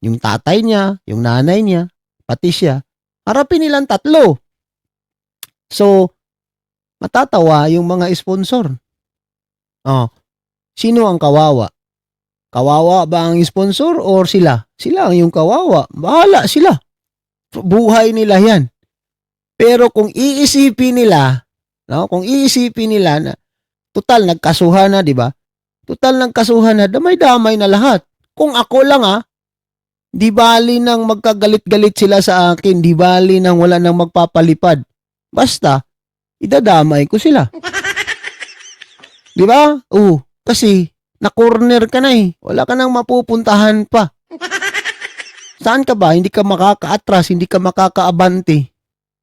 Yung tatay niya, yung nanay niya, pati siya. Harapin nilang tatlo. So, matatawa yung mga sponsor. Oh, sino ang kawawa? Kawawa ba ang sponsor or sila? Sila ang yung kawawa. Bahala sila. Buhay nila yan. Pero kung iisipin nila, no, kung iisipin nila na total nagkasuhan na, di ba? Total nagkasuhan na, damay-damay na lahat. Kung ako lang di bali nang magkagalit-galit sila sa akin, di bali nang wala nang magpapalipad. Basta, idadamay ko sila. Di ba? Kasi na-corner ka na eh. Wala ka nang mapupuntahan pa. Saan ka ba? Hindi ka makaka-atras, hindi ka makakaabante.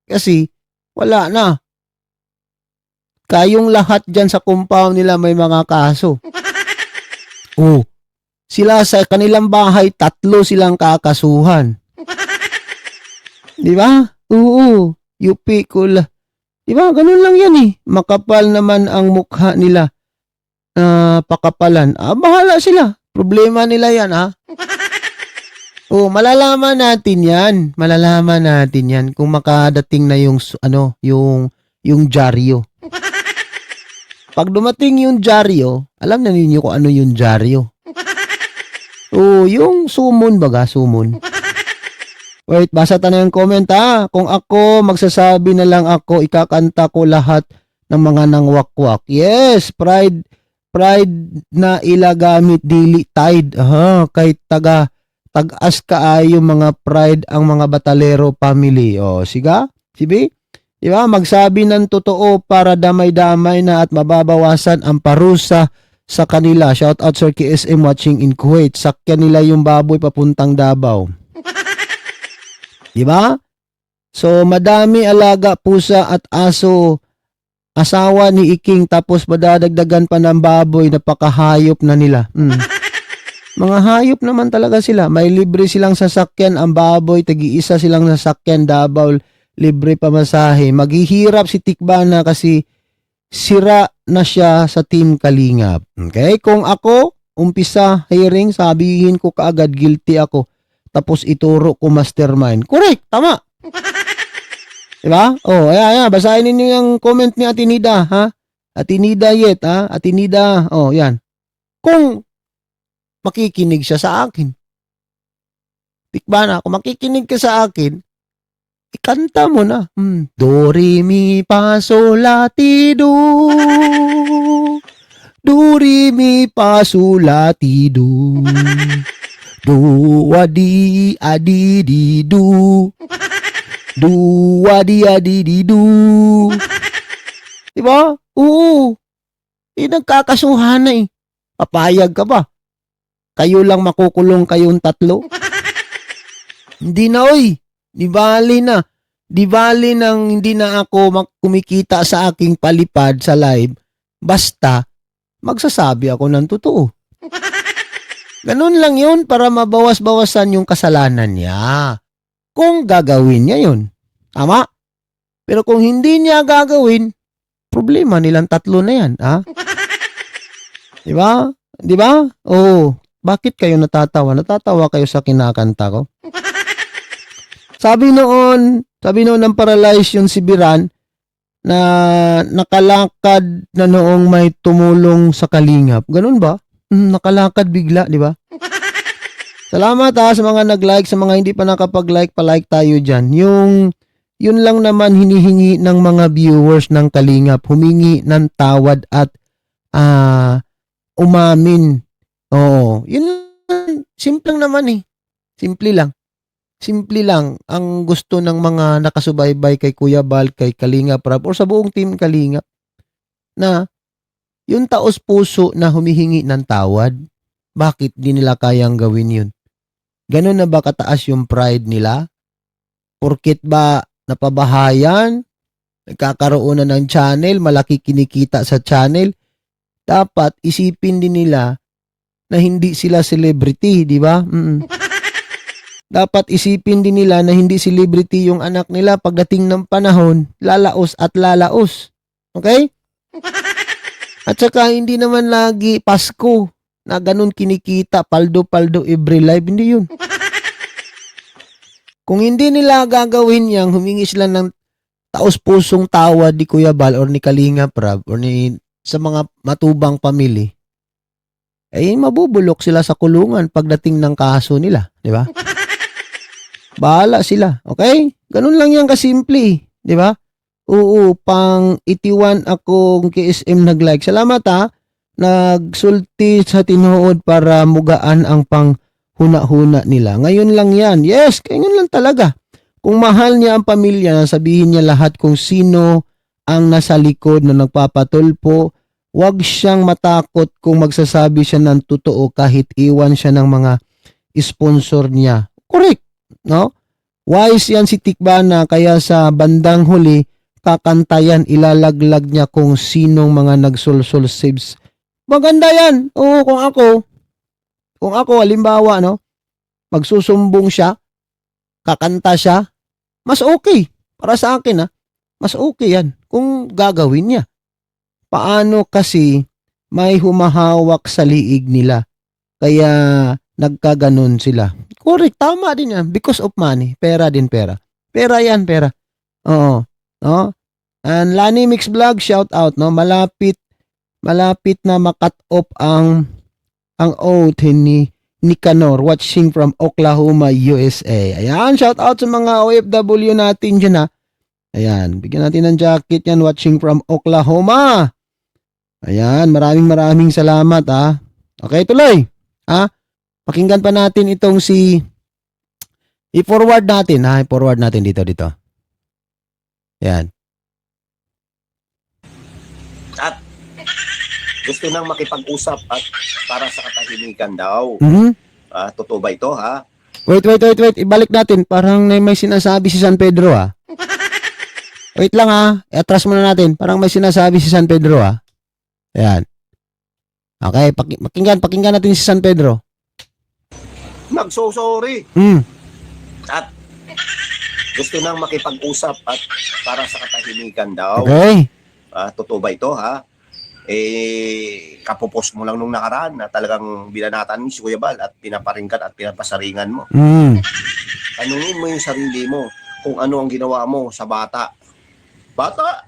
Kasi, wala na. Kayong lahat dyan sa compound nila may mga kaso. Sila sa kanilang bahay, 3 silang kakasuhan. Di ba? Oo. Yupi ko la. Di ba? Ganun lang yan eh. Makapal naman ang mukha nila. Pakapalan. Bahala sila. Problema nila yan malalaman natin yan. Malalaman natin yan kung makadating na yung dyaryo. Pag dumating yung dyaryo, alam na ninyo kung ano yung dyaryo. Yung sumon baga, sumon. Wait, basa tayo yung comment Kung ako, magsasabi na lang ako, ikakanta ko lahat ng mga nangwakwak. Yes, pride na ilagamit dili tide. Kay tag-as kaayo mga pride ang mga batalero family. Siga? Sibi? Diba? Magsabi ng totoo para damay-damay na at mababawasan ang parusa sa kanila. Shout out Sir KSM watching in Kuwait. Sakyan nila yung baboy papuntang Davao. Diba? So, madami alaga, pusa at aso. Asawa ni Iking tapos madadagdagan pa ng baboy, napakahayop na nila. Mga hayop naman talaga sila. May libre silang sasakyan, ang baboy, tagi-isa silang sasakyan, Davao, libre pamasahe. Maghihirap si Tikbana kasi sira na siya sa Team Kalingap. Okay? Kung ako, umpisa hearing, sabihin ko kaagad guilty ako. Tapos ituro ko mastermind. Correct, tama. Diba? Ayan, basahin ninyo yung comment ni Atinida, Atinida yet, Atinida, yan. Kung makikinig siya sa akin. Tikbana, kung makikinig ka sa akin, ikanta mo na. Do, re, mi, fa, sol, la, ti, do. Do, re, mi, fa, sol, la, ti, do. Do, wa, di, adi, di, do. Do, wadi, adi, di, do. Diba? Nagkakasuhan na eh. Papayag ka ba? Kayo lang makukulong kayong 3? Hindi na Di bali na. Di bali nang hindi na ako kumikita sa aking palipad sa live. Basta, magsasabi ako ng totoo. Ganun lang yun para mabawas-bawasan yung kasalanan niya. Kung gagawin niya yun. Tama? Pero kung hindi niya gagawin, problema nilang 3 na yan. Diba? Diba? Bakit kayo natatawa? Natatawa kayo sa kinakanta ko? Sabi noon ng paralyzed yung si Biran na nakalakad na noong may tumulong sa Kalingap. Ganun ba? Nakalakad bigla, di ba? Salamat sa mga nag-like, sa mga hindi pa nakapag-like, pa-like tayo dyan. Yun lang naman hinihingi ng mga viewers ng Kalingap, humingi ng tawad at umamin. Yun simple naman eh. Simple lang ang gusto ng mga nakasubaybay kay Kuya Bal, kay Kalingap Rab, or sa buong team Kalingap na yung taos puso na humihingi ng tawad. Bakit di nila kayang gawin yun? Ganun na ba kataas yung pride nila? Porkit ba napabahayan, nagkakaroon na ng channel, malaki kinikita sa channel, dapat isipin din nila na hindi sila celebrity, di ba? Dapat isipin din nila na hindi celebrity yung anak nila. Pagdating ng panahon, lalaos at lalaos. Okay? At saka hindi naman lagi Pasko na ganun kinikita, paldo-paldo every live. Hindi yun. Kung hindi nila gagawin yang humingi sila ng taos-pusong tawad ni Kuya Bal or ni Kalinga Prab or sa mga matubang pamili, mabubulok sila sa kulungan pagdating ng kaso nila, di ba? Bahala sila, okay? Ganun lang yan kasimple, di ba? Oo, pang 81 akong KSM nag-like. Salamat ha. Nagsulti sa tinuod para mugaan ang pang huna-huna nila. Ngayon lang yan. Yes, ngayon lang talaga. Kung mahal niya ang pamilya, sabihin niya lahat kung sino ang nasa likod na nagpapatulpo. Huwag siyang matakot kung magsasabi siya ng totoo kahit iwan siya ng mga sponsor niya. Correct, no? Wise yan si Tikbana, kaya sa bandang huli, kakantayan, ilalaglag niya kung sinong mga nagsulsul saves. Maganda yan. Oo, kung ako, halimbawa, no, magsusumbong siya, kakanta siya, mas okay. Para sa akin, ha, mas okay yan kung gagawin niya. Paano kasi may humahawak sa liig nila, kaya nagkaganon sila. Correct, tama din yan. Because of money. Pera din pera. Pera yan, pera. Oo. No? And Lani Mix Vlog, shout out, no? Malapit na makat off ang oath ni Nicanor watching from Oklahoma, USA. Ayan, shout out sa mga OFW natin dyan, ha. Ayan, bigyan natin ng jacket yan, watching from Oklahoma. Ayan, maraming salamat, ha. Okay, tuloy. Ha? Pakinggan pa natin itong i-forward natin, ha. I-forward natin dito. Ayan. At gusto nang makipag-usap at para sa katahimikan daw. Mhm. Totoo ba ito, ha? Wait. Ibalik natin. Parang may sinasabi si San Pedro, ha. Wait lang, ha. I-atras muna natin. Parang may sinasabi si San Pedro, ha. Ayan. Okay, pakinggan natin si San Pedro. Nagsosorry. Mm. At gusto nang makipag-usap at para sa katahimikan daw. Okay. Totoo ba ito, ha? Kapopos mo lang nung nakaraan na talagang binanatan mo si Kuya Bal at pinaparinggan at pinapasaringan mo. Mm. Tanungin mo yung sarili mo kung ano ang ginawa mo sa bata. Bata?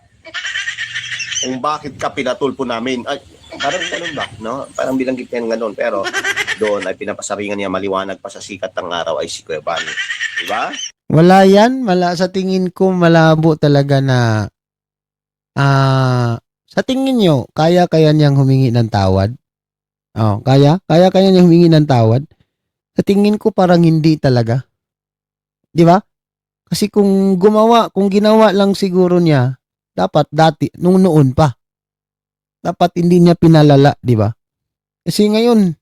Kung bakit ka pinatulpo namin. Ay, parang ganun ba? No? Parang bilanggit niya ganun. Pero doon ay pinapasaringan niya, maliwanag pa sa sikat ng araw ay si Kuya Bal. Diba? Wala yan. Sa tingin ko, malabo talaga na sa tingin nyo, kaya niyang humingi ng tawad? Oh, kaya niyang humingi ng tawad? Sa tingin ko parang hindi talaga. Di ba? Kasi kung ginawa lang siguro niya, dapat dati, nung noon pa. Dapat hindi niya pinalala, di ba? Kasi ngayon,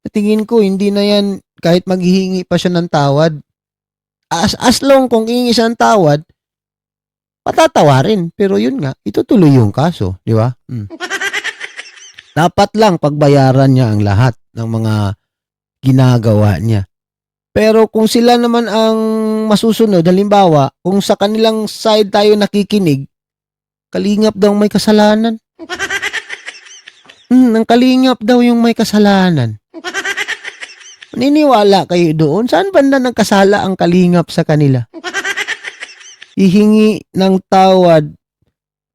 sa tingin ko, hindi na yan, kahit maghihingi pa siya ng tawad, as long kung hihingi siya ng tawad, patatawarin. Pero yun nga, itutuloy yung kaso, di ba? Dapat lang pagbayaran niya ang lahat ng mga ginagawa niya. Pero kung sila naman ang masusunod, halimbawa, kung sa kanilang side tayo nakikinig, Kalingap daw may kasalanan. Ang Kalingap daw yung may kasalanan. Naniniwala kayo doon? Saan banda nagkasala ang Kalingap sa kanila? Hihingi ng tawad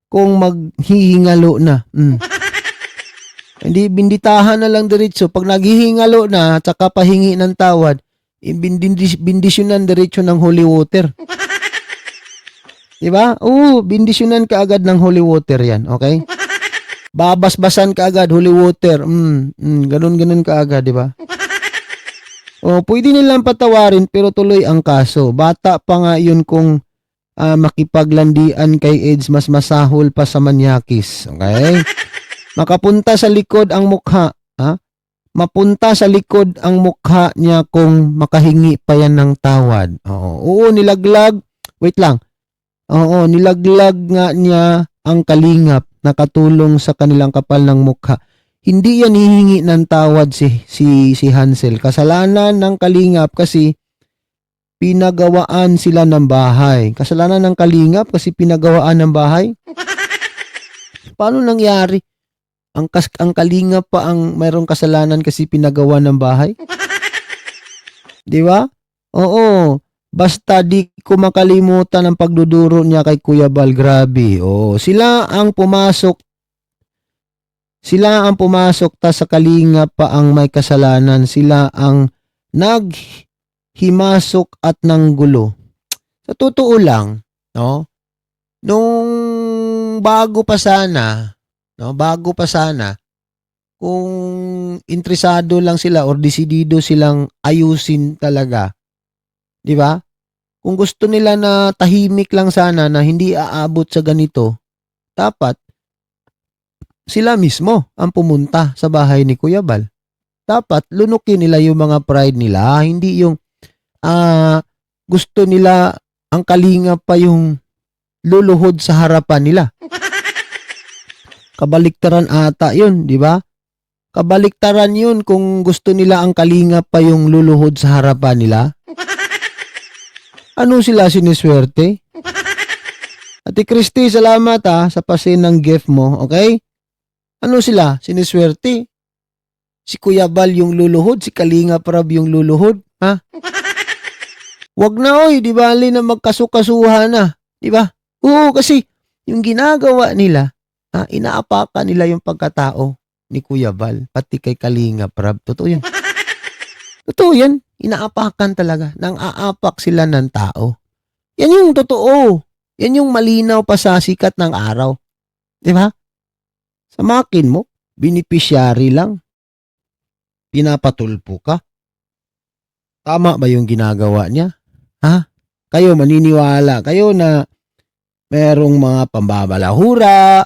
kung maghihingalo na. Hindi binditahan na lang diretso. Pag naghihingalo na, tsaka pahingi ng tawad, bindisyonan diretso ng holy water. Diba? Oo, bindisyonan ka agad ng holy water yan. Okay? Babasbasan ka agad, holy water. Ganun ka agad, diba? O, pwede nilang patawarin pero tuloy ang kaso. Bata pa nga yun kung makipaglandian kay AIDS, mas masahol pa sa manyakis. Okay? Makapunta sa likod ang mukha. Ha? Mapunta sa likod ang mukha niya kung makahingi pa yan ng tawad. Oo, nilaglag. Wait lang. Oo, nilaglag nga niya ang Kalingap, nakatulong sa kanilang kapal ng mukha. Hindi yan hihingi ng tawad si Hansel. Kasalanan ng Kalingap kasi pinagawaan sila ng bahay. Kasalanan ng Kalingap kasi pinagawaan ng bahay. Paano nangyari? Ang Kalingap pa ang mayroong kasalanan kasi pinagawa ng bahay? Di ba? Oo. Basta di ko makalimutan ang pagduduro niya kay Kuya Bal. Grabe. Oh, sila ang pumasok. Sila ang pumasok ta sa Kalingap pa ang may kasalanan. Sila ang naghimasok at nanggulo. Sa totoo lang, no? Nung bago pa sana, kung interesado lang sila or desidido silang ayusin talaga, 'di ba? Kung gusto nila na tahimik lang sana na hindi aabot sa ganito, dapat sila mismo ang pumunta sa bahay ni Kuya Bal. Dapat lunukin nila yung mga pride nila, hindi yung gusto nila ang Kalingap pa yung luluhod sa harapan nila. Kabaliktaran ata yun, di ba? Kabaliktaran yun kung gusto nila ang Kalingap pa yung luluhod sa harapan nila. Ano sila siniswerte? Ate Christy, salamat sa pasin ng gift mo, okay? Ano sila? Siniswerte? Si Kuya Bal yung luluhod, si Kalingap Rab yung luluhod, ha? Wag na oy, di bali na magkasukasuhan na, di ba? Oo, kasi yung ginagawa nila, inaapakan nila yung pagkatao ni Kuya Bal, pati kay Kalingap Rab. Totoo yan. Totoo yan. Inaapakan talaga. Nang aapak sila ng tao. Yan yung totoo. Yan yung malinaw pa sa sikat ng araw. Di ba? Sa makin mo, beneficiary lang. Pinapatulpo ka. Tama ba yung ginagawa niya? Ha? Kayo maniniwala. Kayo na merong mga pambabalahura,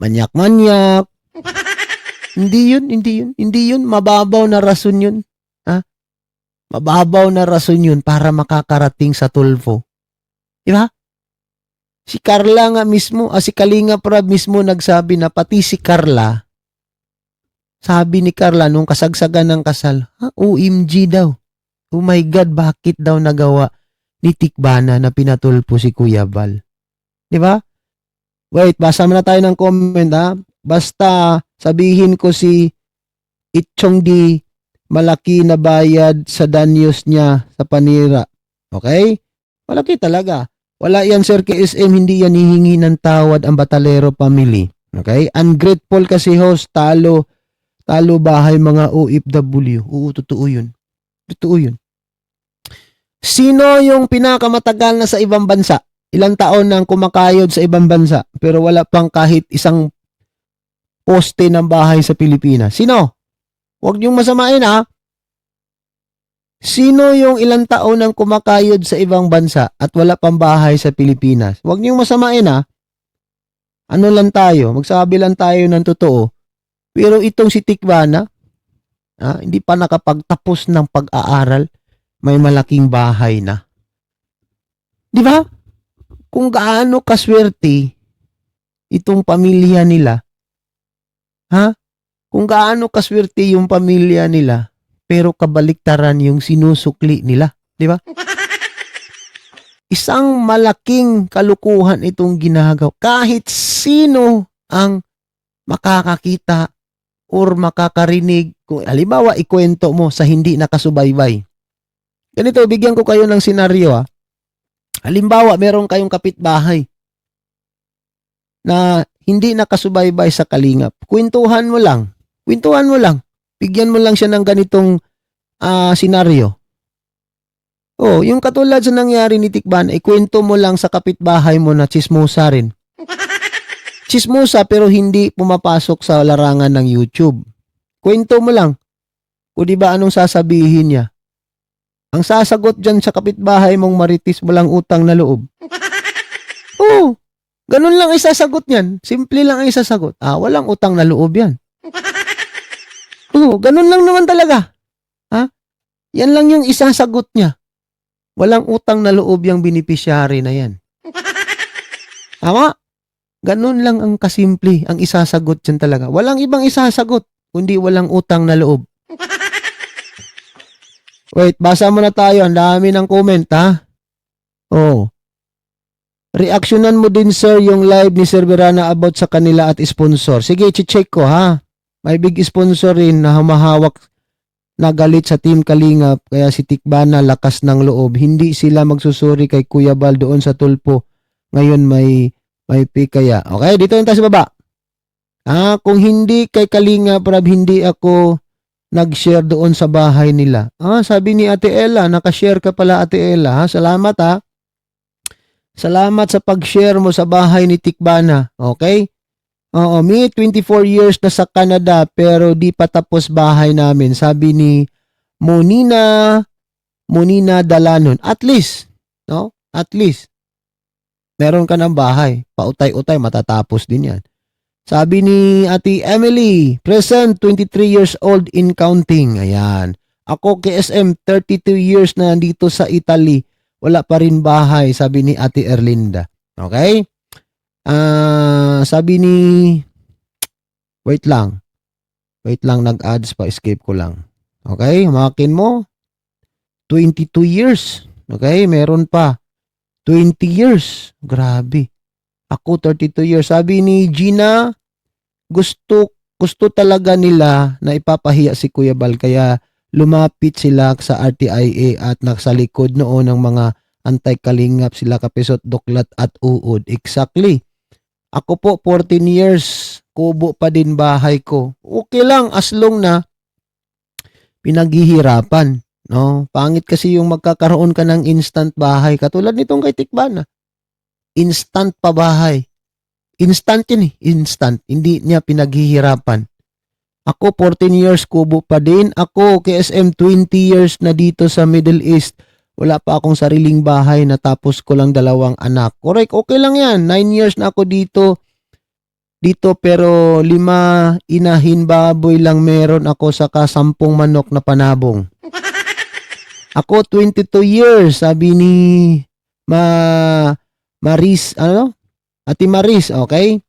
manyak-manyak. Hindi yun. Mababaw na rason yun. Mababaw na rason yun para makakarating sa tulfo. Di ba? Si Carla nga mismo, si Kalingap Rab mismo nagsabi na pati si Carla, sabi ni Carla nung kasagsagan ng kasal, OMG daw. Oh my God, bakit daw nagawa ni Tikbana na pinatulpo si Kuya Bal? Di ba? Wait, basa muna tayo ng comment Basta sabihin ko si Itchong di malaki na bayad sa danyos niya sa panira. Okay? Malaki talaga. Wala yan, Sir KSM, hindi yan hihingi ng tawad ang Batalero family. Okay? Ungrateful kasi host, talo bahay mga OFW. Oo, totoo yun. Totoo yun. Sino yung pinakamatagal na sa ibang bansa? Ilang taon nang kumakayod sa ibang bansa pero wala pang kahit isang poste ng bahay sa Pilipinas? Sino? Huwag niyong masamain Sino yung ilang taon nang kumakayod sa ibang bansa at wala pang bahay sa Pilipinas? Huwag niyong masamain Ano lang tayo? Magsabi lang tayo ng totoo. Pero itong si Tikbana, hindi pa nakapagtapos ng pag-aaral, may malaking bahay na. Di ba? Kung gaano kaswerte itong pamilya nila, kung gaano kaswerte yung pamilya nila, pero kabaliktaran yung sinusukli nila. Di ba? Isang malaking kalukuhan itong ginagawa. Kahit sino ang makakakita or makakarinig, kung halimbawa ikwento mo sa hindi nakasubaybay. Ganito, bigyan ko kayo ng senaryo. Halimbawa, meron kayong kapitbahay na hindi nakasubaybay sa Kalingap. Kwentuhan mo lang. Bigyan mo lang siya ng ganitong senaryo. Yung katulad sa nangyari ni Tikban, ikwento mo lang sa kapitbahay mo na chismosa rin. Chismosa pero hindi pumapasok sa larangan ng YouTube. Kwento mo lang. O di ba anong sasabihin niya? Ang sasagot dyan sa kapitbahay mong maritis mo lang utang na loob. Ganun lang ay sasagot niyan. Simple lang ay sasagot. Walang utang na loob yan. Ganun lang naman talaga. Yan lang yung isasagot niya. Walang utang na loob yung beneficiary na yan. Tama? Ganun lang ang kasimple, ang isasagot dyan talaga. Walang ibang isasagot, kundi walang utang na loob. Wait, basa muna tayo. Ang dami ng comment, Reaksyonan mo din, sir, yung live ni Sir Verana about sa kanila at sponsor. Sige, check ko, May big sponsor rin na humahawak nagalit sa Team Kalingap kaya si Tikbana lakas ng loob. Hindi sila magsusuri kay Kuya Bal doon sa tulpo. Ngayon may pikaya. Okay, dito yung tayo sa baba. Kung hindi kay Kalingap Rab, hindi ako nag-share doon sa bahay nila. Sabi ni Ate Ella, nakashare ka pala Ate Ella. Salamat ha. Salamat sa pag-share mo sa bahay ni Tikbana. Okay? Oo, me 24 years na sa Canada pero di pa tapos bahay namin. Sabi ni Monina Dalanon. At least, no? At least meron ka ng bahay. Pautay-utay matatapos din 'yan. Sabi ni Ate Emily, present 23 years old in counting. Ayan. Ako KSM 32 years na nandito sa Italy. Wala pa rin bahay, sabi ni Ate Erlinda. Okay? Sabi ni wait lang, nag-ads pa, escape ko lang. Okay, makin mo 22 years. Okay, meron pa 20 years. Grabe. Ako 32 years. Sabi ni Gina, gusto talaga nila na ipapahiya si Kuya Bal kaya lumapit sila sa RTIA at nasa likod noon ng mga anti-kalingap sila Kapisot, Duklat at Uod. Exactly. Ako po 14 years, kubo pa din bahay ko. Okay lang as long na pinaghihirapan, no? Pangit kasi yung magkakaroon ka ng instant bahay katulad nitong kay Tikbana. Instant pa bahay. Instant yun eh, instant. Hindi niya pinaghihirapan. Ako 14 years kubo pa din. Ako KSM 20 years na dito sa Middle East. Wala pa akong sariling bahay, natapos ko lang 2 anak. Correct, okay lang yan. 9 years na ako dito pero 5 inahin baboy lang meron ako saka 10 manok na panabong. Ako 22 years, sabi ni Maris, Ate Maris, okay?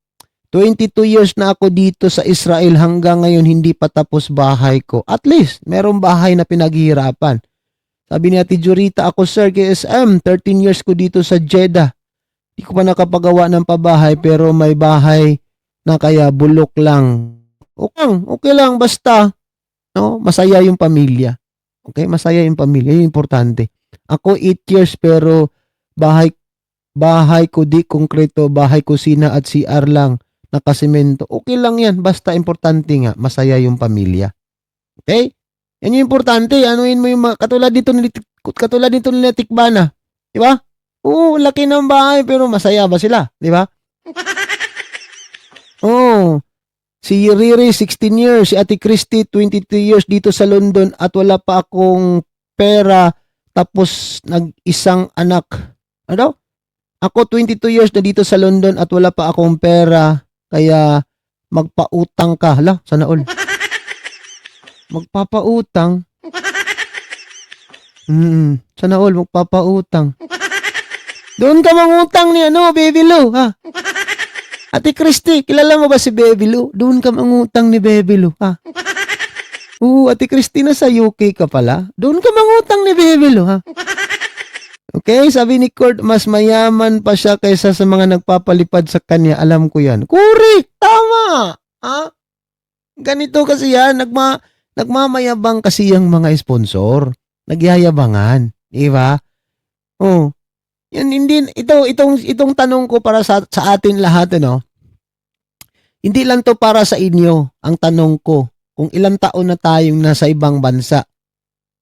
22 years na ako dito sa Israel hanggang ngayon hindi pa tapos bahay ko. At least, merong bahay na pinaghihirapan. Sabi ni Ate Jurita, ako sir, KSM, 13 years ko dito sa Jeddah. Hindi ko pa nakapagawa ng pabahay pero may bahay na kaya bulok lang. Okay lang, basta no, masaya yung pamilya. Okay, masaya yung pamilya, yun yung importante. Ako 8 years pero bahay ko di konkreto, bahay kusina at CR lang, nakasemento. Okay lang yan, basta importante nga, masaya yung pamilya. Okay? Yan yung importante, anuin mo yung katulad dito ni Tikbana. Di ba? Oo, laki ng bahay pero masaya ba sila? Di ba? Oo. Si Riri, 16 years. Si Ate Christy, 22 years dito sa London at wala pa akong pera tapos nag-isang anak. Ano? Ako 22 years na dito sa London at wala pa akong pera kaya magpautang ka. Hala, sana all. Magpapautang. Sana all, magpapautang. Doon ka mangutang ni Baby Lou, ha? Ate Christy, kilala mo ba si Baby Lou? Doon ka mangutang ni Baby Lou, ha? Ate Christy, nasa UK ka pala. Doon ka mangutang ni Baby Lou, ha? Okay, sabi ni Kurt, mas mayaman pa siya kaysa sa mga nagpapalipad sa kanya. Alam ko yan. Correct! Tama! Ha? Ganito kasi yan. Nagmamayabang kasi yung mga sponsor. Nagyayabangan. Diba? Oh. Yan, hindi, itong tanong ko para sa atin lahat, hindi lang to para sa inyo. Ang tanong ko, kung ilang taon na tayong nasa ibang bansa.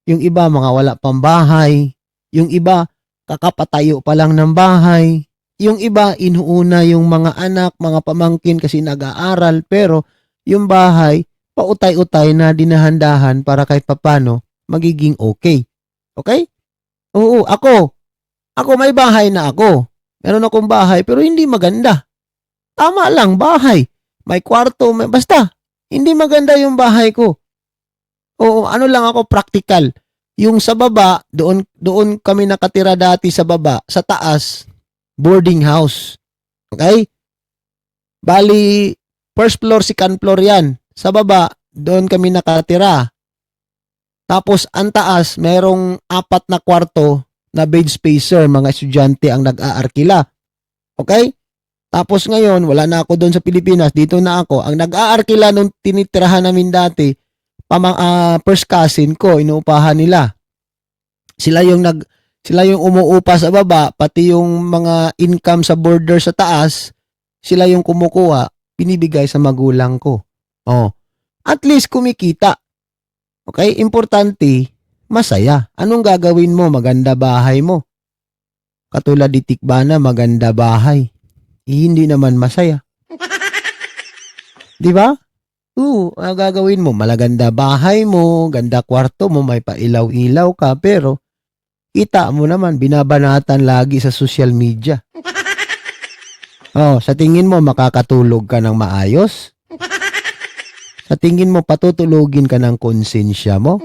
Yung iba, mga wala pang bahay. Yung iba, kakapatayo pa lang ng bahay. Yung iba, inuuna yung mga anak, mga pamangkin kasi nag-aaral. Pero yung bahay, pautay-utay na dinahandahan para kahit papano magiging okay. Okay? Oo, ako may bahay na ako. Meron akong bahay pero hindi maganda. Tama lang, bahay. May kwarto, basta. Hindi maganda yung bahay ko. Oo, ano lang ako, practical. Yung sa baba, doon kami nakatira dati sa baba. Sa taas, boarding house. Okay? Bali, first floor, second floor yan. Sa baba, doon kami nakatira. Tapos, ang taas, merong 4 na kwarto na bed spacer. Mga estudyante ang nag-aarkila. Okay? Tapos ngayon, wala na ako doon sa Pilipinas. Dito na ako. Ang nag-aarkila nung tinitirahan namin dati, first cousin ko, inuupahan nila. Sila yung umuupa sa baba, pati yung mga income sa border sa taas, sila yung kumukuha, binibigay sa magulang ko. Oh, at least kumikita. Okay? Importante, masaya. Anong gagawin mo? Maganda bahay mo. Katulad ni Tikbana, maganda bahay. Hindi naman masaya. Di ba? Ano gagawin mo? Malaganda bahay mo, ganda kwarto mo, may pailaw-ilaw ka, pero kita mo naman, binabanatan lagi sa social media. Sa tingin mo, makakatulog ka ng maayos? Sa tingin mo, patutulugin ka ng konsensya mo?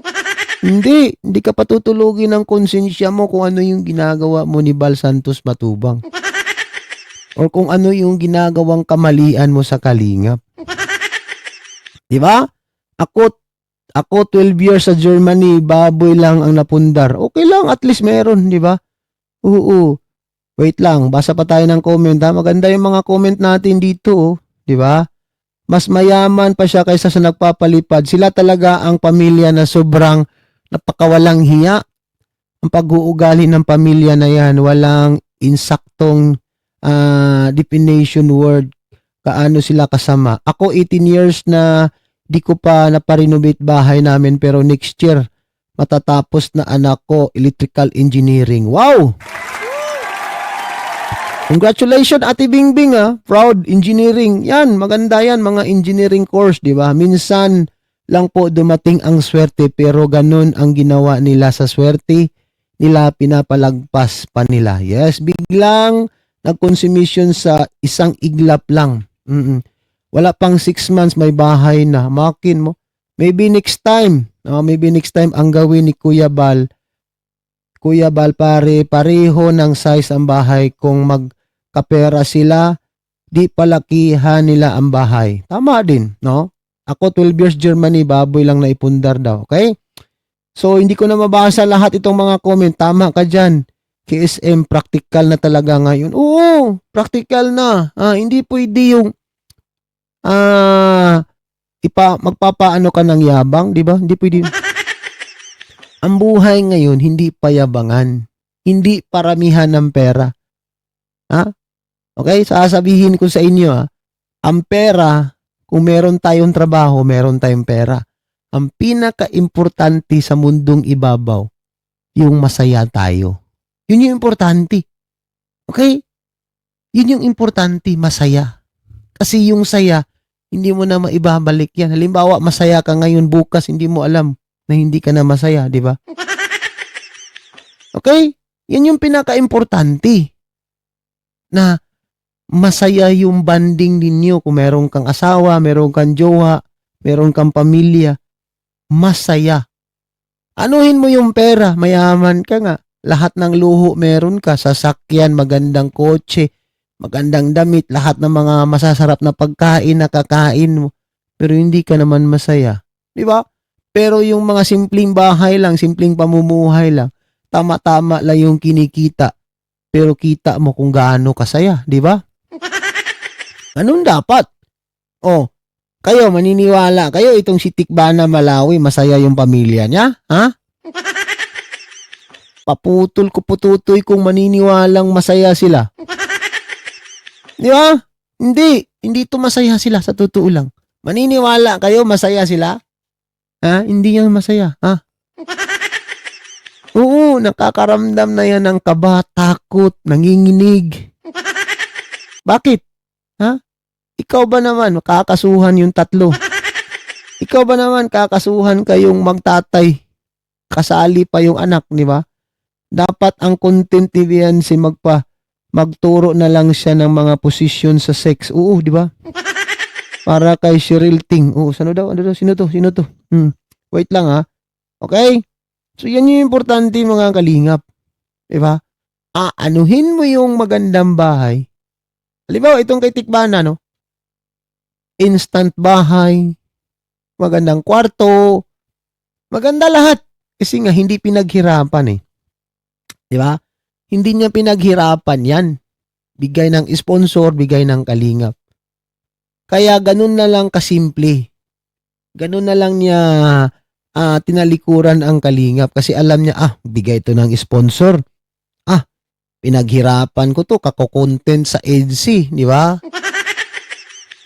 Hindi ka patutulugin ng konsensya mo kung ano yung ginagawa mo ni Bal Santos Matubang. O kung ano yung ginagawang kamalian mo sa Kalingap. Diba? Ako 12 years sa Germany, baboy lang ang napundar. Okay lang, at least meron, di ba? Oo. Wait lang, basa pa tayo ng comment ha. Maganda yung mga comment natin dito, di ba? Mas mayaman pa siya kaysa sa nagpapalipad. Sila talaga ang pamilya na sobrang napakawalang hiya. Ang pag-uugali ng pamilya na yan, walang insaktong definition word kaano sila kasama. Ako 18 years na di ko pa naparenovate bahay namin, pero next year matatapos na anak ko electrical engineering. Wow! Congratulations Ate Bingbing proud engineering. Yan, maganda yan mga engineering course, di ba? Minsan lang po dumating ang swerte, pero ganun ang ginawa nila sa swerte nila, pinapalagpas pa nila. Yes, biglang nag-consumption sa isang iglap lang. Wala pang 6 months may bahay na. Makin mo. Maybe next time ang gawin ni Kuya Bal pareho ng size ang bahay. Kung magkapera sila, di palakihan nila ang bahay. Tama din, no? Ako 12 years Germany, baboy lang na ipundar daw. Okay? So, hindi ko na mabasa lahat itong mga comment. Tama ka dyan. KSM, practical na talaga ngayon. Oo, practical na. Hindi pwede yung magpapaano ka ng yabang, di ba? Hindi pwede. Ang buhay ngayon, hindi payabangan. Hindi paramihan ng pera. Okay? Sasabihin ko sa inyo, ang pera, kung meron tayong trabaho, meron tayong pera. Ang pinaka-importante sa mundong ibabaw, yung masaya tayo. Yun yung importante. Okay? Yun yung importante, masaya. Kasi yung saya, hindi mo na maibabalik yan. Halimbawa, masaya ka ngayon, bukas hindi mo alam na hindi ka na masaya, di ba? Okay? Yan yung pinaka-importante. Na masaya yung banding ninyo. Kung meron kang asawa, meron kang jowa, meron kang pamilya, masaya. Anuhin mo yung pera, mayaman ka nga. Lahat ng luho meron ka, sasakyan, magandang kotse, magandang damit, lahat ng mga masasarap na pagkain na kakain mo. Pero hindi ka naman masaya. Di ba? Pero yung mga simpleng bahay lang, simpleng pamumuhay lang, tama-tama lang yung kinikita. Pero kita mo kung gaano kasaya. Di ba? Anong dapat? Kayo, maniniwala kayo itong si Tikbana Malawi, masaya yung pamilya niya? Ha? Paputol ko pututoy kung maniniwalang masaya sila. Di ba? Hindi to masaya sila sa totoo lang. Maniniwala kayo masaya sila? Hindi yan masaya. Oo, nakakaramdam na yan ng kaba, takot, nanginginig. Bakit? Ikaw ba naman, kakasuhan yung tatlo? Ikaw ba naman, kakasuhan kayong magtatay? Kasali pa yung anak, di ba? Dapat ang content ni Viancy magturo na lang siya ng mga posisyon sa sex. Oo, di ba? Para kay Cheryl Ting. Sino daw? Sino to? Wait lang Okay? So, yan yung importante mga kalingap. Di ba? Anuhin mo yung magandang bahay. Halimbawa, itong kay Tikbana, no? Instant bahay, magandang kwarto, maganda lahat. Kasi nga, hindi pinaghirapan Di ba? Hindi niya pinaghirapan yan. Bigay ng sponsor, bigay ng kalingap. Kaya ganun na lang kasimple. Ganun na lang niya tinalikuran ang Kalingap kasi alam niya, bigay ito ng sponsor. Pinaghirapan ko to, kako-content sa EDSI, di ba?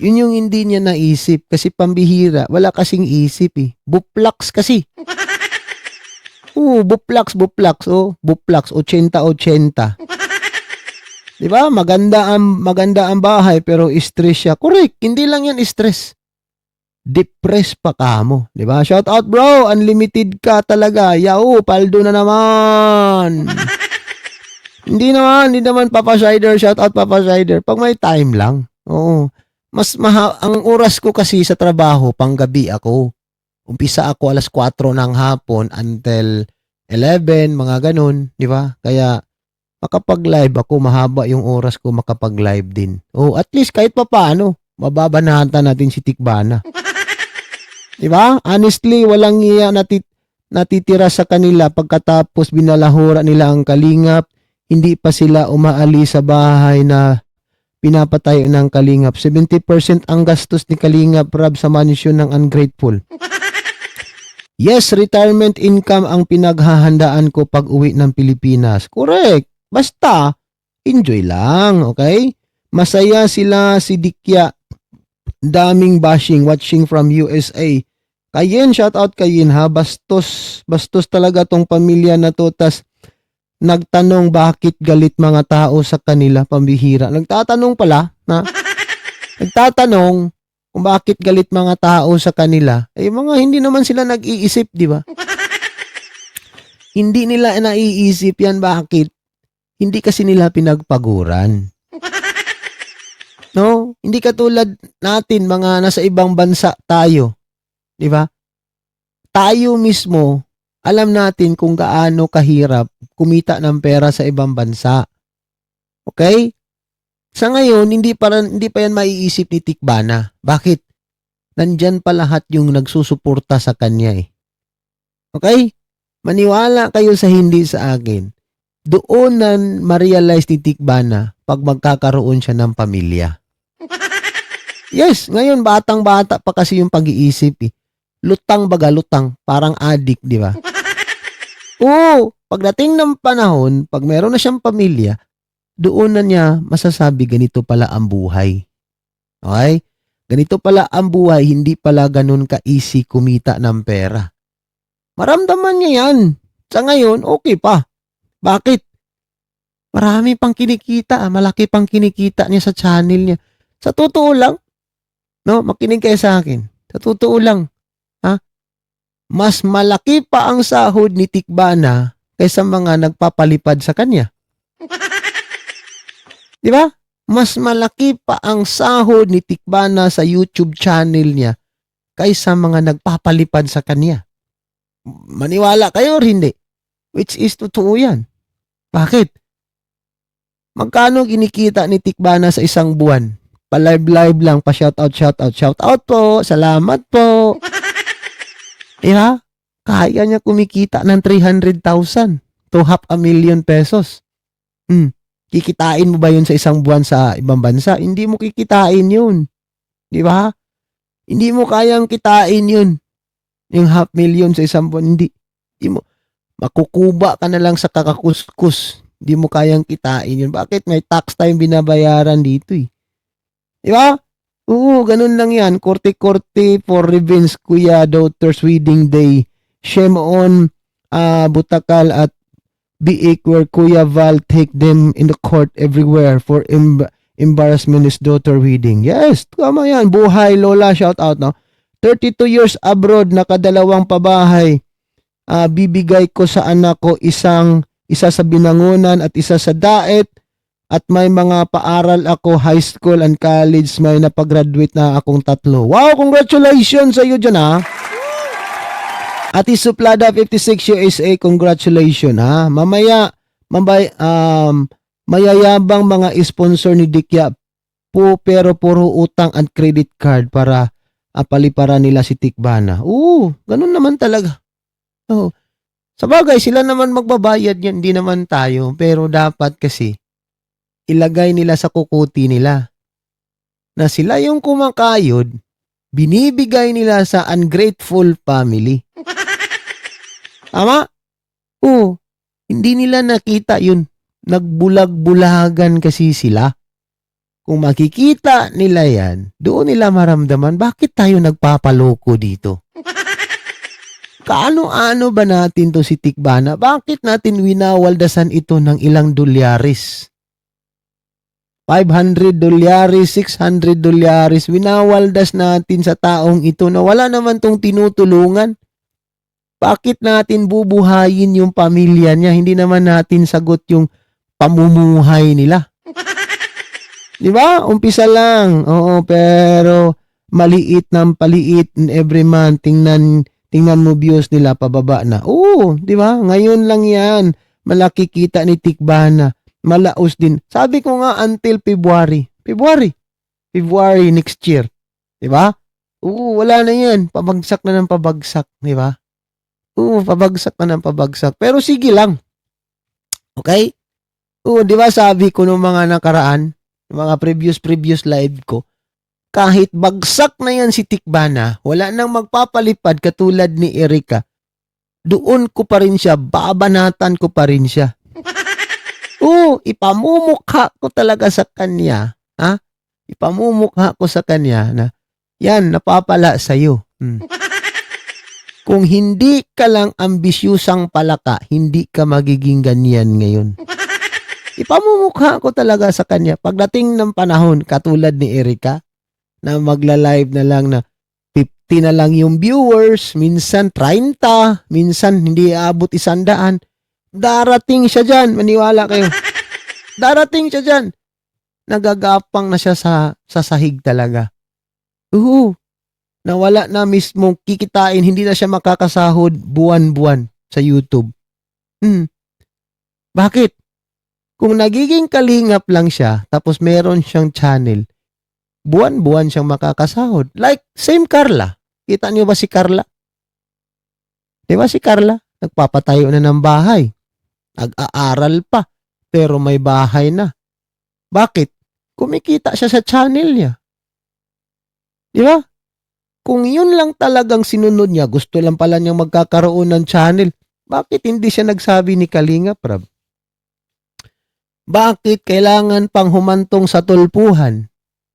Yun yung hindi niya naisip kasi pambihira. Wala kasing isip eh. Buplax kasi. Buplax. Buplax, 80-80. Di ba? Maganda ang bahay pero stress siya. Correct. Hindi lang yan stress. Depress pa kamo. Di ba? Shout out bro. Unlimited ka talaga. Yao, paldo na naman. Hindi naman Papa Shider. Shout out Papa Shider. Pag may time lang. Oo. Ang oras ko kasi sa trabaho, panggabi ako. Umpisa ako alas 4 ng hapon until 11, mga ganun, di ba? Kaya makapag-live ako, mahaba yung oras ko makapag-live din. At least kahit pa paano, mababanatan natin si Tikbana. Di ba? Honestly, walang iya natitira sa kanila pagkatapos binalahura nila ang Kalingap. Hindi pa sila umaalis sa bahay na pinapatayo ng Kalingap. 70% ang gastos ni Kalingap Rab sa mansyon ng ungrateful. Yes, retirement income ang pinaghahandaan ko pag uwi ng Pilipinas. Correct. Basta, enjoy lang, okay? Masaya sila si Dikya. Daming bashing, watching from USA. Kayin, shout out Kayin ha. Bastos talaga tong pamilya na to. Tas, nagtanong bakit galit mga tao sa kanila, pambihira. Nagtatanong pala, na nagtatanong kung bakit galit mga tao sa kanila. Mga hindi naman sila nag-iisip, di ba? Hindi nila naiisip yan, bakit? Hindi kasi nila pinagpaguran. No? Hindi katulad natin, mga nasa ibang bansa tayo. Di ba? Tayo mismo, alam natin kung gaano kahirap kumita ng pera sa ibang bansa. Okay? Sa ngayon, hindi pa yan maiisip ni Tikbana. Bakit? Nandyan pa lahat yung nagsusuporta sa kanya eh. Okay? Maniwala kayo sa hindi sa akin. Doon na ma-realize ni Tikbana pag magkakaroon siya ng pamilya. Yes, ngayon batang-bata pa kasi yung pag-iisip eh. Lutang, parang addict, di ba? Pagdating ng panahon, pag meron na siyang pamilya, doon na niya masasabi ganito pala ang buhay. Okay? Ganito pala ang buhay, hindi pala ganun ka-easy kumita ng pera. Maramdaman niya yan. Sa ngayon, okay pa. Bakit? Marami pang kinikita, malaki pang kinikita niya sa channel niya. Sa totoo lang, no, makinig kayo sa akin. Sa totoo lang, mas malaki pa ang sahod ni Tikbana kaysa mga nagpapalipad sa kanya. Di ba? Mas malaki pa ang sahod ni Tikbana sa YouTube channel niya kaysa mga nagpapalipad sa kanya. Maniwala kayo or hindi? Which is totoo yan. Bakit? Magkano kinikita ni Tikbana sa isang buwan? Pa-live lang, pa-shoutout po, salamat po. Diba? Kaya niya kumikita ng 300,000 to 500,000 pesos. Kikitain mo ba yun sa isang buwan sa ibang bansa? Hindi mo kikitain yun. Diba? Hindi mo kayang kitain yun. Yung 500,000 sa isang buwan, hindi mo. Makukuba ka na lang sa kakakuskus. Hindi mo kayang kitain yun. Bakit? May tax time binabayaran dito eh. Diba? Ganun lang yan. Korte-korte for revenge, kuya, daughter's wedding day. Shame on Butakal at Biik where Kuya Val take them in the court everywhere for embarrassment his daughter wedding. Yes, tama yan. Buhay, Lola, shout out, no? 32 years abroad, nakadalawang pabahay. Bibigay ko sa anak ko isa sa binangunan at isa sa daet. At may mga paaral ako, high school and college, may napag-graduate na akong 3. Wow, congratulations sa iyo dyan, ha? Ati Suplada 56 USA, congratulations, ha? Mamaya, mayayabang mga sponsor ni Dikya pero puro utang at credit card para paliparan nila si Tikbana. Ganun naman talaga. Sa bagay, sila naman magbabayad yan, hindi naman tayo. Pero dapat kasi, ilagay nila sa kukuti nila na sila yung kumakayod binibigay nila sa ungrateful family. Tama? Oo. Hindi nila nakita yun. Nagbulag-bulagan kasi sila. Kung makikita nila yan, doon nila maramdaman, bakit tayo nagpapaloko dito? Kaano-ano ba natin to si Tikbana? Bakit natin winawaldasan ito ng ilang dolyares? $500, $600, winawaldas natin sa taong ito na wala naman tong tinutulungan. Bakit natin bubuhayin yung pamilya niya? Hindi naman natin sagot yung pamumuhay nila. Di ba? Umpisa lang. Oo, pero maliit ng paliit every month. Tingnan mo views nila pababa na. Oo, di ba? Ngayon lang yan. Malaki kita ni Tikbana. Malaos din. Sabi ko nga until February. February next year. Di ba? Oo, wala na yan. Pabagsak na ng pabagsak. Di ba? Oo, pabagsak na ng pabagsak. Pero sige lang. Okay? Oo, di ba sabi ko nung mga nakaraan, mga previous live ko, kahit bagsak na yan si Tikbana, wala nang magpapalipad katulad ni Erica, doon ko pa rin siya, babanatan ko pa rin siya. Oo, ipamumukha ko talaga sa kanya, ha? Ipamumukha ko sa kanya na, yan, napapala sa'yo. Kung hindi ka lang ambisyusang palaka, hindi ka magiging ganyan ngayon. Ipamumukha ko talaga sa kanya. Pagdating ng panahon, katulad ni Erica, na magla-live na lang na 50 na lang yung viewers, minsan 30, minsan hindi aabot 100. Darating siya dyan, maniwala kayo. Darating siya dyan. Nagagapang na siya sa sahig talaga. Nawala na mismo kikitain, hindi na siya makakasahod buwan-buwan sa YouTube. Bakit? Kung nagiging kalingap lang siya, tapos meron siyang channel, buwan-buwan siyang makakasahod. Like, same Carla. Kita niyo ba si Carla? Di ba si Carla? Nagpapatayo na ng bahay. Nag-aaral pa, pero may bahay na. Bakit? Kumikita siya sa channel niya. Di ba? Kung yun lang talagang sinunod niya, gusto lang pala niyang magkakaroon ng channel, bakit hindi siya nagsabi ni Kalinga Prab? Bakit kailangan pang humantong sa tulpuhan?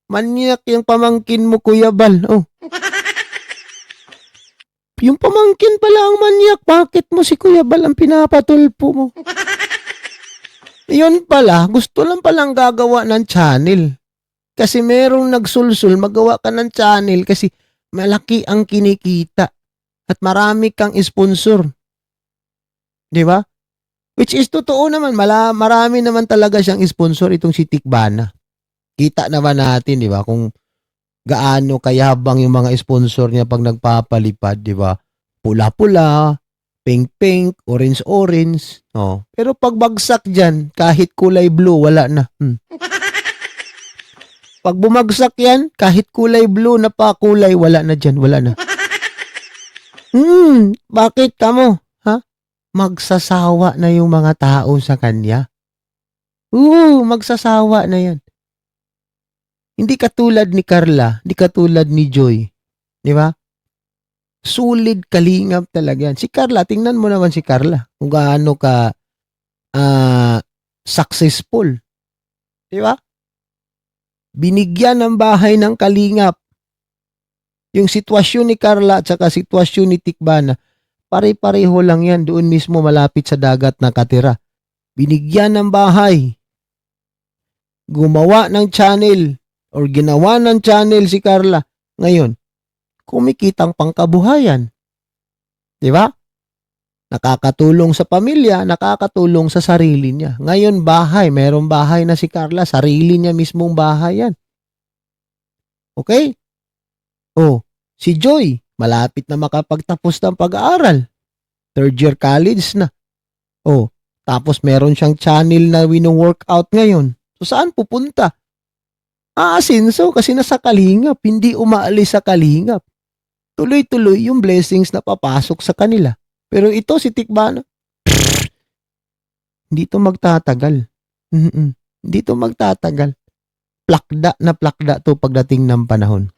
Manyak yung pamangkin mo, Kuya Bal. Oh. Yung pamangkin pala ang manyak. Bakit mo si Kuya Bal ang pinapatulpo mo? Yun pala, gusto lang palang gagawa ng channel. Kasi merong nagsulsul, magawa ka ng channel kasi malaki ang kinikita at marami kang sponsor. Di ba? Which is totoo naman, marami naman talaga siyang sponsor itong si Tikbana. Kita naman natin, di ba, kung gaano kayabang yung mga sponsor niya pag nagpapalipad, di ba? Pula-pula, pink-pink, orange-orange. Oh. Pero pag bagsak dyan, kahit kulay blue, wala na. Pag bumagsak yan, kahit kulay blue na pa kulay, wala na dyan, wala na. Bakit kamo? Magsasawa na yung mga tao sa kanya. Magsasawa na yan. Hindi katulad ni Carla, hindi katulad ni Joy. Di ba? Sulit kalingap talaga yan. Si Carla, tingnan mo naman si Carla. Kung gaano ka successful. Di ba? Binigyan ng bahay ng kalingap. Yung sitwasyon ni Carla at saka sitwasyon ni Tikbana, pare-pareho lang yan, doon mismo malapit sa dagat nakatira. Binigyan ng bahay. Gumawa ng channel or ginawa ng channel si Carla. Ngayon, kumikitang pangkabuhayan. Di ba? Nakakatulong sa pamilya, nakakatulong sa sarili niya. Ngayon, bahay. Mayroong bahay na si Carla. Sarili niya mismong bahay yan. Okay? Si Joy, malapit na makapagtapos ng pag-aaral. Third year college na. Tapos meron siyang channel na wino-workout ngayon. So saan pupunta? Aasinso kasi nasa kalingap. Hindi umaalis sa kalingap. Tuloy-tuloy yung blessings na papasok sa kanila. Pero ito si Tikbana, hindi to magtatagal. Hindi to magtatagal. Plakda na plakda to pagdating ng panahon.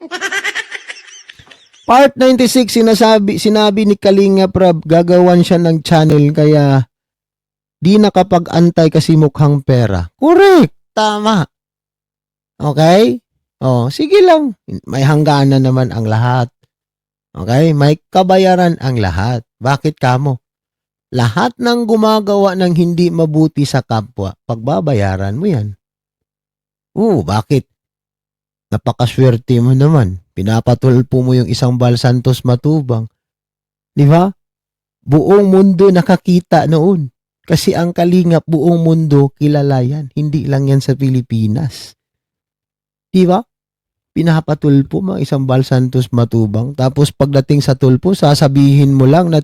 Part 96, sinabi ni Kalinga Prab, gagawan siya ng channel kaya di nakapag-antay kasi mukhang pera. Correct. Tama. Okay? Oh, sige lang. May hangganan naman ang lahat. Okay? May kabayaran ang lahat. Bakit kamo? Lahat ng gumagawa ng hindi mabuti sa kapwa, pagbabayaran mo yan. Bakit? Napakaswerte mo naman. Pinapatulpo mo yung isang Bal Santos Matubang. Di ba? Buong mundo nakakita noon. Kasi ang Kalingap, buong mundo kilala yan. Hindi lang yan sa Pilipinas. Di ba? Pinapatulpo mo isang Bal Santos Matubang. Tapos pagdating sa tulpo, sasabihin mo lang na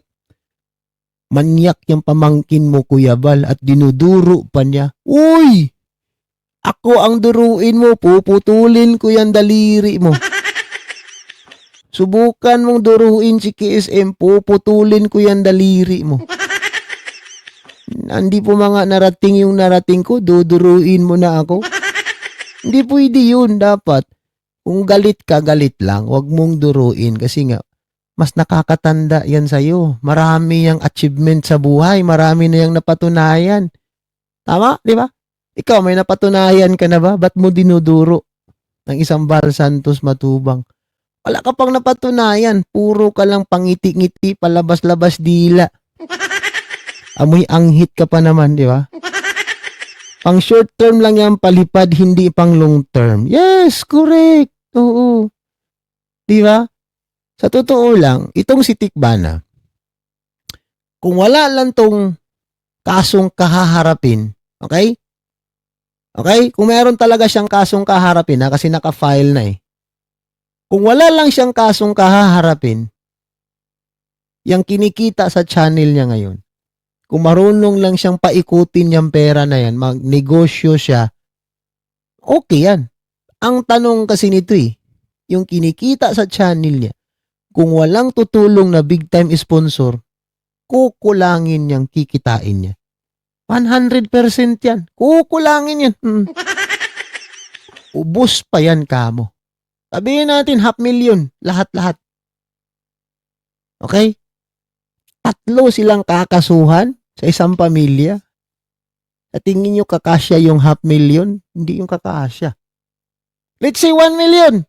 manyak yung pamangkin mo, Kuya Bal, at dinuduro pa niya. Uy! Ako ang duruin mo, puputulin ko yan daliri mo. Subukan mong duruin si KSM, puputulin ko yan daliri mo. Hindi po mga narating yung narating ko, duduruin mo na ako. Hindi pwede yun, dapat. Kung galit ka, galit lang. Huwag mong duruin kasi nga, mas nakakatanda yan sa'yo. Marami yung achievement sa buhay, marami na yung napatunayan. Tama, di ba? Ikaw, may napatunayan ka na ba? Ba't mo dinuduro ng isang Bal Santos Matubang? Wala ka pang napatunayan. Puro ka lang pangiti-ngiti, palabas-labas dila. Amoy anghit ka pa naman, di ba? Pang short term lang yan palipad, hindi pang long term. Yes, correct. Oo. Di ba? Sa totoo lang, itong si Tikbana, kung wala lang tong kasong kahaharapin, okay? Okay? Kung meron talaga siyang kasong kaharapin na kasi naka-file na eh. Kung wala lang siyang kasong kahaharapin, yung kinikita sa channel niya ngayon, kung marunong lang siyang paikutin yung pera na yan, magnegosyo siya, okay yan. Ang tanong kasi nito eh, yung kinikita sa channel niya, kung walang tutulong na big time sponsor, kukulangin niyang kikitain niya. 100% yan. Kukulangin yan. Ubus pa yan kamo. Sabihin natin 500,000. Lahat-lahat. Okay? 3 silang kakasuhan sa isang pamilya. Sa tingin nyo kakasya yung 500,000? Hindi yung kakasya. Let's say 1 million.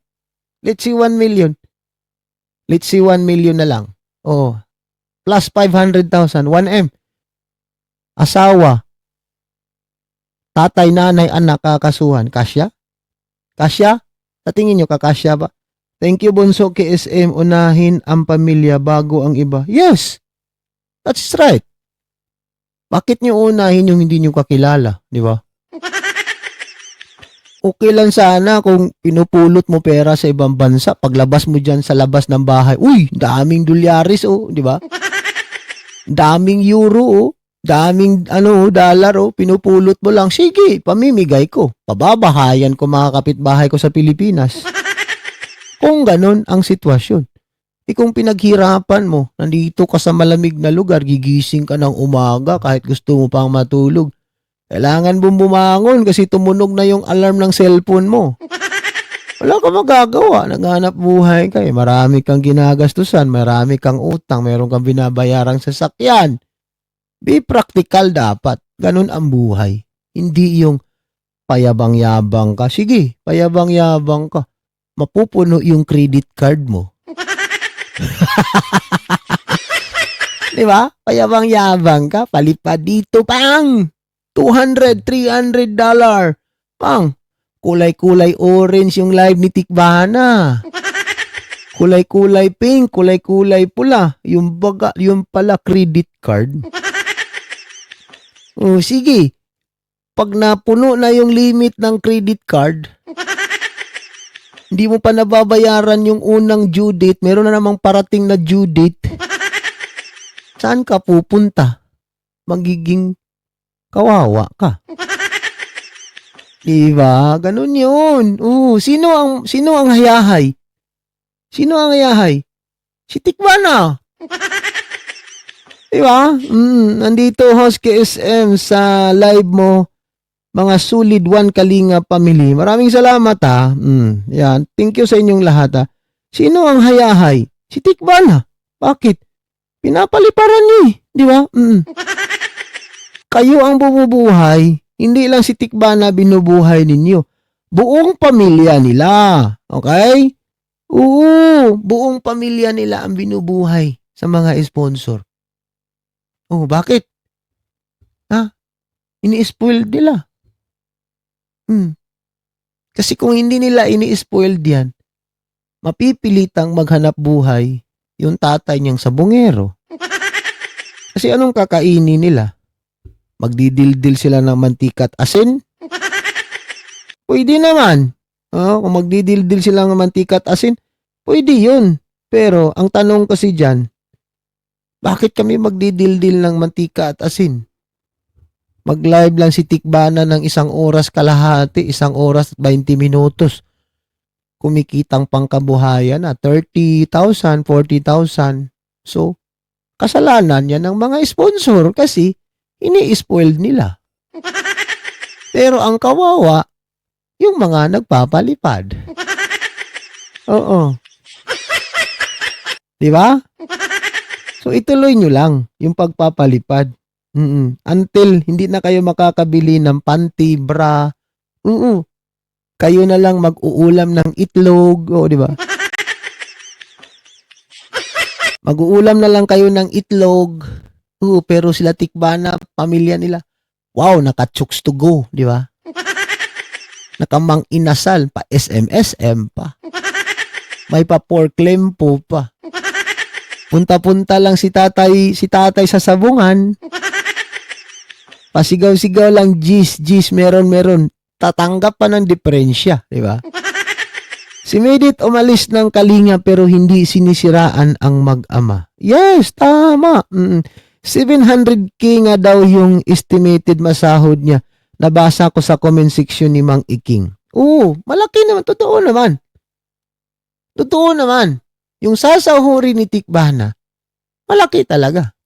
Let's say 1 million. Let's say 1 million na lang. Oh. Plus 500,000. 1M. Asawa, tatay, nanay, anak, kakasuhan. Kasya? Kasya? Sa tingin nyo, kakasya ba? Thank you, Bunso KSM. Unahin ang pamilya bago ang iba. Yes! That's right. Bakit nyo unahin yung hindi nyo kakilala? Di ba? Okay lang sana kung pinupulot mo pera sa ibang bansa. Paglabas mo dyan sa labas ng bahay, uy, daming dolyares, oh. Di ba? Daming euro, oh. Daming dollar pinupulot mo lang. Sige, pamimigay ko. Pababahayan ko mga kapitbahay ko sa Pilipinas. Kung ganun ang sitwasyon. Kung pinaghirapan mo, nandito ka sa malamig na lugar, gigising ka ng umaga kahit gusto mo pang matulog. Kailangan mong bumangon kasi tumunog na yung alarm ng cellphone mo. Wala ka magagawa. Naghanap buhay ka. Marami kang ginagastusan, marami kang utang, meron kang binabayarang sasakyan. Be practical dapat. Ganun ang buhay. Hindi yung payabang-yabang ka. Sige, payabang-yabang ka. Mapupuno yung credit card mo. Di ba? Payabang-yabang ka. Palipad dito, pang! $200, $300. Pang! Kulay-kulay orange yung live ni Tikbana. Kulay-kulay pink, kulay-kulay pula. Yung pala credit card. Oh, sige. Pag napuno na yung limit ng credit card, hindi mo pa nababayaran yung unang due date, meron na namang parating na due date. Saan ka pupunta? Magiging kawawa ka. Diba? Ganun yun. Sino ang hayahay? Sino ang hayahay? Si Tikbana. Diba? Nandito host KSM sa live mo, mga solid one Kalinga family. Maraming salamat ha. Yan. Thank you sa inyong lahat ha. Sino ang hayahay? Si Tikbana. Bakit? Pinapaliparan niyo eh. Di ba? Kayo ang bumubuhay. Hindi lang si Tikbana binubuhay ninyo. Buong pamilya nila. Okay? Oo, buong pamilya nila ang binubuhay sa mga sponsor. Oh, bakit? Ha? Ini-spoil nila. Kasi kung hindi nila ini-spoiled yan, mapipilitang maghanap buhay yung tatay niyang sabungero. Kasi anong kakainin nila? Magdidildil sila ng mantika at asin? Pwede naman. Kung magdidildil sila ng mantika at asin, pwede yun. Pero ang tanong kasi dyan, bakit kami magdidildil ng mantika at asin? Mag-live lang si Tikbana ng 1 oras kalahati, 1 oras at 20 minutos. Kumikitang pangkabuhayan na 30,000, 40,000. So, kasalanan yan ng mga sponsor kasi ini-spoiled nila. Pero ang kawawa, yung mga nagpapalipad. Oo. Di ba? So, ituloy nyo lang yung pagpapalipad. Until hindi na kayo makakabili ng panty, bra. Kayo na lang mag-uulam ng itlog. O, di ba? Mag-uulam na lang kayo ng itlog. Pero sila Tikbana, pamilya nila, wow, naka-chooks to go, di ba? Nakamang inasal pa, SMSM pa. May pa pork lempo pa. Punta-punta lang si tatay sa sabungan. Pasigaw-sigaw lang, gis, meron. Tatanggap pa ng diferensya, di ba? Si Medit umalis ng Kalinga pero hindi sinisiraan ang mag-ama. Yes, tama. 700K nga daw yung estimated masahod niya. Nabasa ko sa comment section ni Mang Iking. Oo, malaki naman. Totoo naman. Yung sasahurin ni Tikbana, malaki talaga.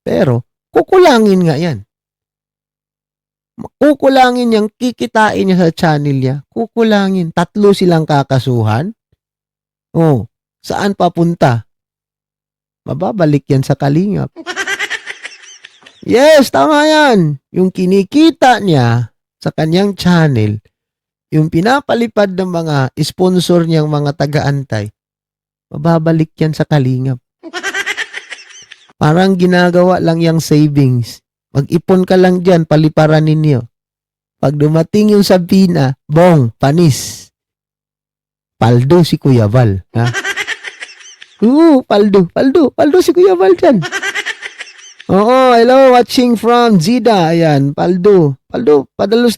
Pero, kukulangin nga yan. Kukulangin yung kikitain niya sa channel niya. Kukulangin. 3 silang kakasuhan. Oh, saan papunta? Mababalik yan sa Kalingap. Yes, tama yan. Yung kinikita niya sa kanyang channel, yung pinapalipad ng mga sponsor niyang mga taga-antay, mababalik yan sa Kalingap. Parang ginagawa lang yung savings. Mag-ipon ka lang dyan, paliparan ninyo. Pag dumating yung Sabina, bong, panis. Paldo si Kuya Val. Ha? Paldo si Kuya Val dyan. Oo, hello, watching from Zida. Ayan, Paldo, padalos